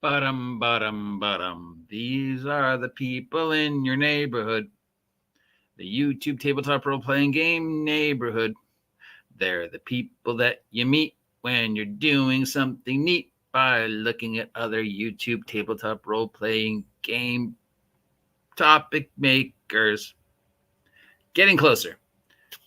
Bottom. These are the people in your neighborhood. The YouTube tabletop role-playing game neighborhood. They're the people that you meet when you're doing something neat by looking at other YouTube tabletop role-playing game topic makers. Getting closer.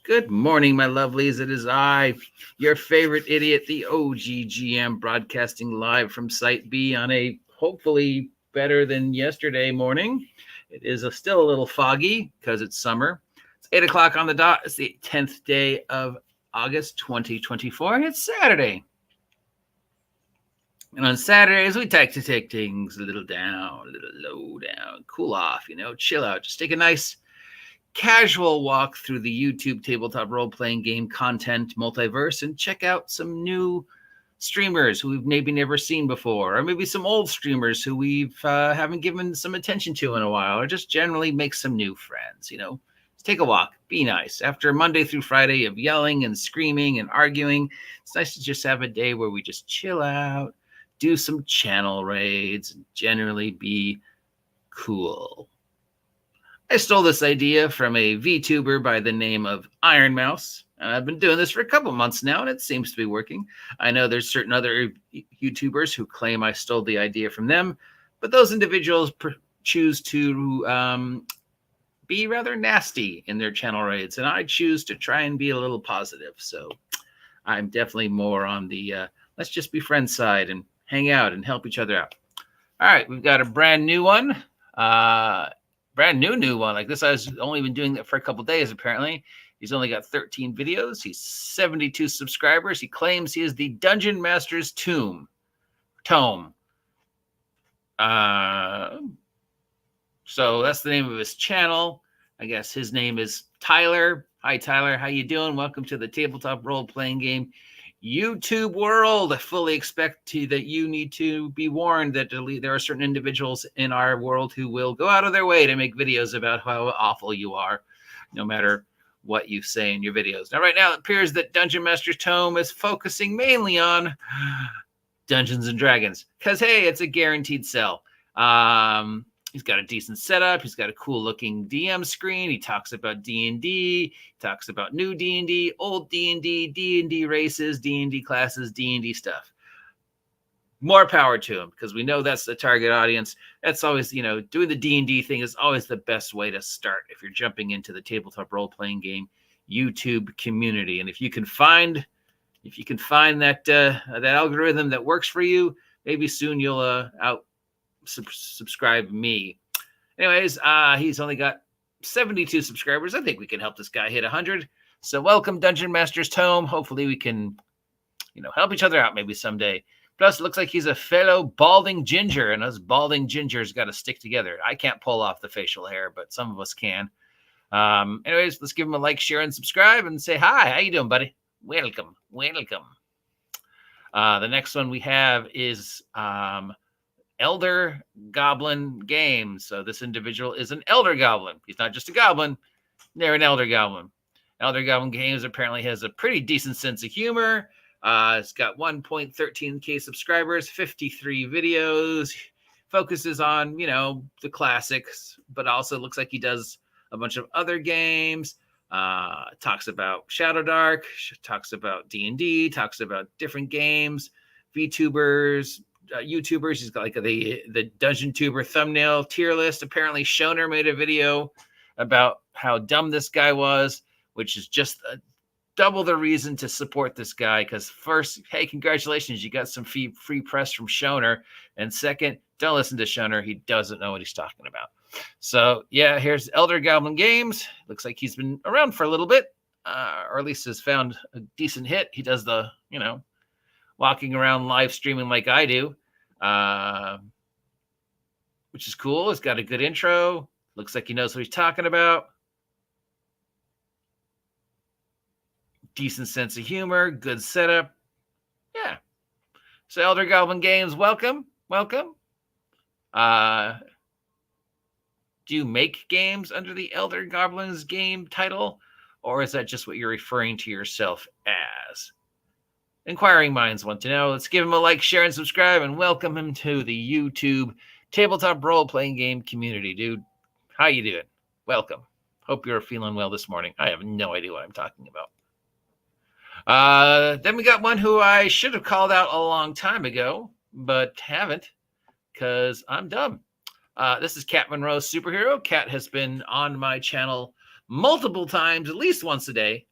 Good morning, my lovelies. It is I, your favorite idiot, the OGGM, broadcasting live from Site B on a hopefully better than yesterday morning. It is still a little foggy because it's summer. It's 8 o'clock on the dot. It's the 10th day of August 2024. It's Saturday. And on Saturdays, we like to take things a little down, a little low down, cool off, chill out. Just take a nice casual walk through the YouTube tabletop role-playing game content multiverse and check out some new streamers who we've maybe never seen before, or maybe some old streamers who we've haven't given some attention to in a while, or just generally make some new friends. Just take a walk, be nice. After Monday through Friday of yelling and screaming and arguing, it's nice to just have a day where we just chill out, do some channel raids, and generally be cool. I stole this idea from a VTuber by the name of Iron Mouse. I've been doing this for a couple months now, and it seems to be working. I know there's certain other YouTubers who claim I stole the idea from them, but those individuals choose to be rather nasty in their channel raids, and I choose to try and be a little positive. So I'm definitely more on the let's just be friends side and hang out and help each other out. All right, we've got a brand new one. Brand new one like this. I was only been doing that for a couple days. Apparently, he's only got 13 videos. He's 72 subscribers. He claims he is the Dungeon Master's tome. So that's the name of his channel. I guess his name is Tyler. Hi, Tyler. How you doing? Welcome to the tabletop role-playing game YouTube world. I fully expect that you need to be warned that there are certain individuals in our world who will go out of their way to make videos about how awful you are, no matter what you say in your videos. Now, right now, it appears that Dungeon Master's Tome is focusing mainly on Dungeons and Dragons because, hey, it's a guaranteed sell. He's got a decent setup. He's got a cool looking DM screen. He talks about D&D. He talks about new D&D, old D&D, D&D races, D&D classes, D&D stuff. More power to him because we know that's the target audience. That's always, doing the D&D thing is always the best way to start if you're jumping into the tabletop role-playing game YouTube community. And if you can find that that algorithm that works for you, maybe soon you'll subscribe me. Anyways, he's only got 72 subscribers. I think we can help this guy hit 100. So welcome, Dungeon Master's Tome. Hopefully we can, help each other out maybe someday. Plus, it looks like he's a fellow balding ginger, and us balding gingers got to stick together. I can't pull off the facial hair, but some of us can. Anyways, let's give him a like, share, and subscribe, and say hi. How you doing, buddy? Welcome. The next one we have is Elder Goblin Games. So this individual is an Elder Goblin. He's not just a goblin. They're an Elder Goblin. Elder Goblin Games apparently has a pretty decent sense of humor. It's got 1.13K subscribers, 53 videos, focuses on, the classics, but also looks like he does a bunch of other games, talks about Shadow Dark, talks about D&D, talks about different games, VTubers, YouTubers. He's got like the Dungeon Tuber thumbnail tier list. Apparently Shoner made a video about how dumb this guy was, which is just double the reason to support this guy. Because first, hey, congratulations, you got some free press from Shoner. And second, don't listen to Shoner. He doesn't know what he's talking about. So yeah, here's Elder Goblin Games. Looks like he's been around for a little bit, or at least has found a decent hit. He does the, walking around live streaming like I do, which is cool. It's got a good intro. Looks like he knows what he's talking about. Decent sense of humor, good setup. Yeah. So Elder Goblin Games, welcome. Do you make games under the Elder Goblins game title, or is that just what you're referring to yourself as? Inquiring minds want to know. Let's give him a like, share, and subscribe, and welcome him to the YouTube tabletop role-playing game community. Dude, how you doing? Welcome. Hope you're feeling well this morning. I have no idea what I'm talking about. Then we got one who I should have called out a long time ago, but haven't, because I'm dumb. This is Cat Monroe's Superhero. Cat has been on my channel multiple times, at least once a day.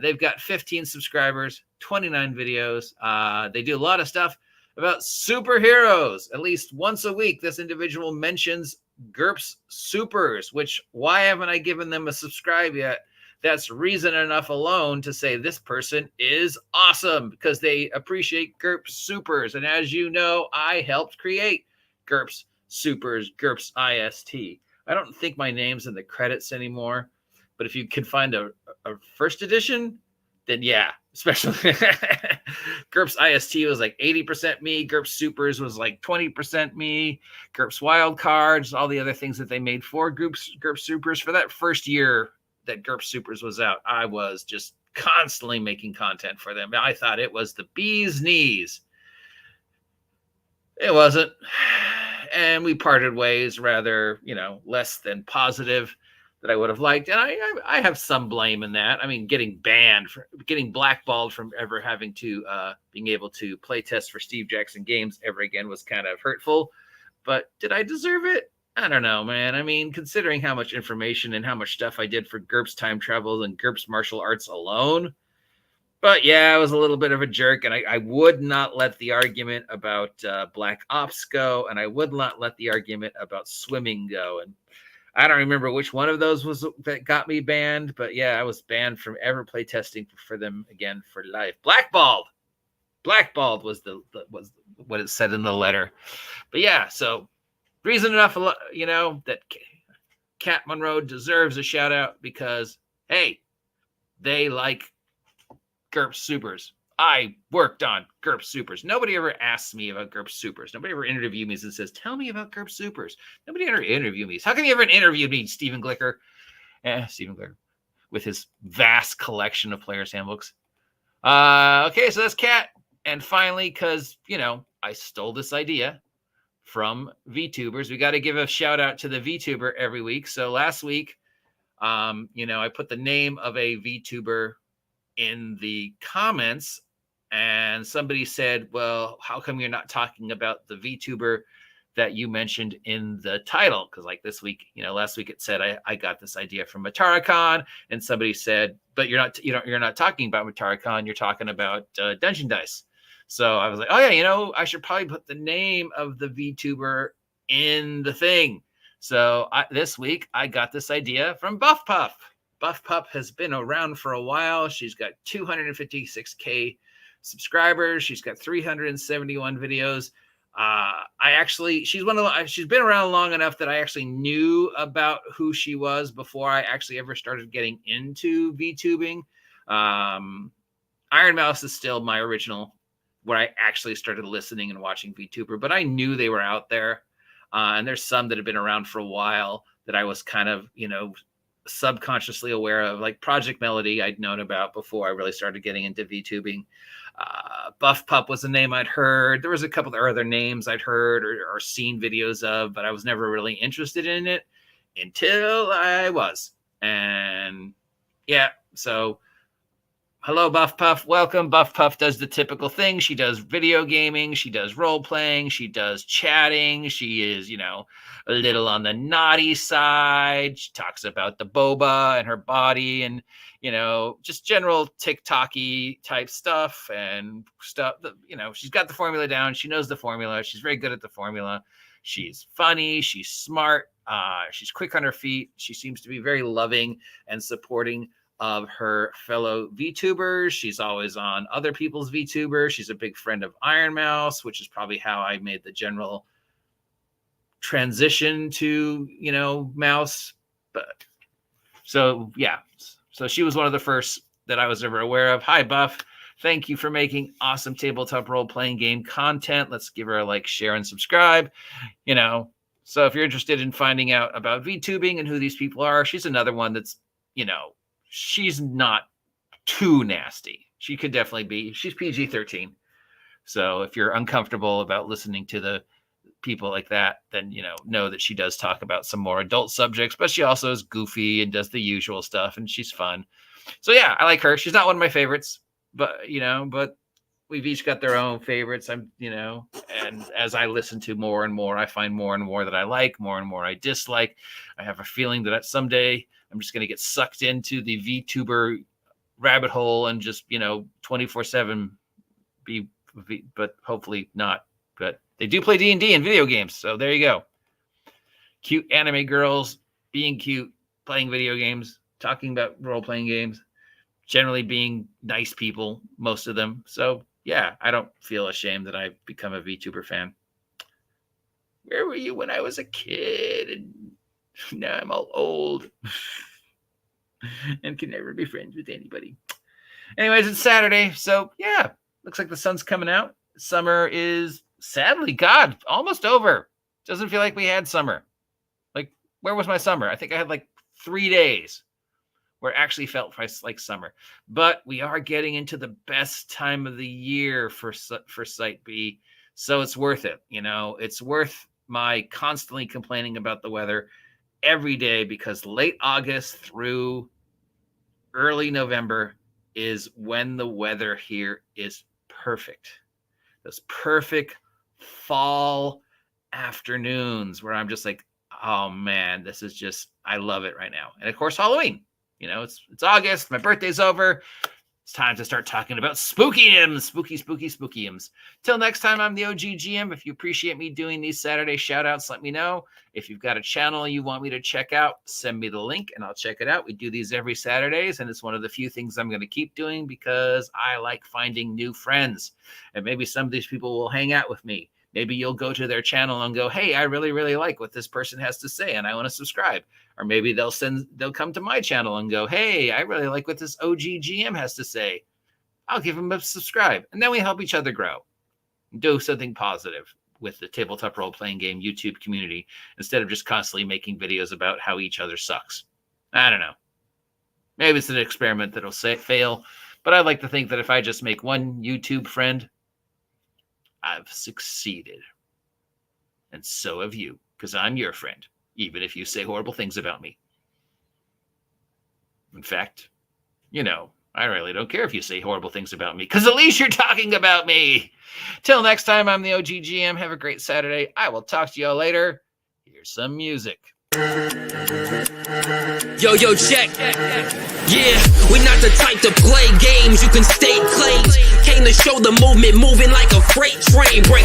They've got 15 subscribers, 29 videos. They do a lot of stuff about superheroes. At least once a week, this individual mentions GURPS Supers, which, why haven't I given them a subscribe yet? That's reason enough alone to say this person is awesome, because they appreciate GURPS Supers. And as you know, I helped create GURPS Supers, GURPS IST. I don't think my name's in the credits anymore, but if you can find a first edition, then yeah, especially GURPS IST was like 80% me. GURPS Supers was like 20% me. GURPS Wildcards, all the other things that they made for GURPS Supers. For that first year that GURPS Supers was out, I was just constantly making content for them. I thought it was the bee's knees. It wasn't. And we parted ways rather, less than positive that I would have liked. And I have some blame in that. I mean, getting blackballed from ever having to being able to play test for Steve Jackson games ever again was kind of hurtful. But did I deserve it? I don't know, man. I mean, considering how much information and how much stuff I did for GURPS Time Travel and GURPS Martial Arts alone. But yeah, I was a little bit of a jerk, and I would not let the argument about Black Ops go, and I would not let the argument about swimming go. And I don't remember which one of those was that got me banned, but yeah, I was banned from ever play testing for them again for life. Blackballed was was what it said in the letter. But yeah, so reason enough, that Cat Monroe deserves a shout out, because hey, they like GURPS Supers. I worked on GURPS Supers. Nobody ever asks me about GURPS Supers. Nobody ever interviewed me and says, tell me about GURPS Supers. Nobody ever interviewed me. How come you ever interviewed me, Stephen Glicker? Stephen Glicker, with his vast collection of players' handbooks. Okay, so that's Cat. And finally, because, I stole this idea from VTubers, we got to give a shout out to the VTuber every week. So last week, I put the name of a VTuber in the comments, and somebody said, well, how come you're not talking about the VTuber that you mentioned in the title? Because like this week, last week it said I got this idea from Mataracon, and somebody said, but you're not talking about Mataracon, you're talking about Dungeon Dice. So I was like, oh yeah, I should probably put the name of the VTuber in the thing. So this week I got this idea from Buff Puff. Buff Pup has been around for a while. She's got 256K subscribers. She's got 371 videos. She's been around long enough that I actually knew about who she was before I actually ever started getting into VTubing. Iron Mouse is still my original, where I actually started listening and watching VTuber, but I knew they were out there. And there's some that have been around for a while that I was kind of, subconsciously aware of, like Project Melody I'd known about before I really started getting into VTubing. Buff Pup was a name I'd heard. There was a couple of other names I'd heard or seen videos of, but I was never really interested in it until I was. And yeah, so hello, Buff Puff. Welcome. Buff Puff does the typical thing. She does video gaming. She does role playing. She does chatting. She is, a little on the naughty side. She talks about the boba and her body and, just general TikTok-y type stuff and stuff. She's got the formula down. She knows the formula. She's very good at the formula. She's funny. She's smart. She's quick on her feet. She seems to be very loving and supporting of her fellow VTubers. She's always on other people's VTubers. She's a big friend of Iron Mouse, which is probably how I made the general transition to, Mouse. But so, yeah. So she was one of the first that I was ever aware of. Hi, Buff. Thank you for making awesome tabletop role-playing game content. Let's give her a like, share, and subscribe. So if you're interested in finding out about VTubing and who these people are, she's another one that's, she's not too nasty. she could definitely be. She's PG-13. So if you're uncomfortable about listening to the people like that, then, know that she does talk about some more adult subjects, but she also is goofy and does the usual stuff, and she's fun. So yeah, I like her. She's not one of my favorites, but, but we've each got their own favorites. And as I listen to more and more, I find more and more that I like, more and more I dislike. I have a feeling that someday I'm just going to get sucked into the VTuber rabbit hole and just, 24/7 be, but hopefully not. But they do play D&D and video games. So there you go. Cute anime girls being cute, playing video games, talking about role-playing games, generally being nice people, most of them. So yeah, I don't feel ashamed that I've become a VTuber fan. Where were you when I was a kid? And now I'm all old and can never be friends with anybody. Anyways, it's Saturday. So yeah, looks like the sun's coming out. Summer is, sadly, God, almost over. Doesn't feel like we had summer. Like, where was my summer? I think I had like 3 days where it actually felt like summer. But we are getting into the best time of the year for Site B. So it's worth it. It's worth my constantly complaining about the weather every day, because late August through early November is when the weather here is perfect. Those perfect fall afternoons where I'm just like, oh man, this is just, I love it right now. And of course, Halloween. It's August. My birthday's over. It's time to start talking about spooky-ims. Spooky-ims. Till next time, I'm the OG GM. If you appreciate me doing these Saturday shout-outs, let me know. If you've got a channel you want me to check out, send me the link and I'll check it out. We do these every Saturdays, and it's one of the few things I'm going to keep doing because I like finding new friends. And maybe some of these people will hang out with me. Maybe you'll go to their channel and go, hey, I really, really like what this person has to say and I want to subscribe. Or maybe they'll come to my channel and go, hey, I really like what this OG GM has to say. I'll give them a subscribe. And then we help each other grow. Do something positive with the tabletop role-playing game YouTube community instead of just constantly making videos about how each other sucks. I don't know. Maybe it's an experiment that'll fail. But I'd like to think that if I just make one YouTube friend, I've succeeded. And so have you, because I'm your friend, even if you say horrible things about me. In fact, I really don't care if you say horrible things about me, because at least you're talking about me. Till next time, I'm the OG GM. Have a great Saturday. I will talk to y'all later. Here's some music. Yo, check. Yeah, we're not the type to play games. You can state claims. Came to show the movement moving like a freight train. Break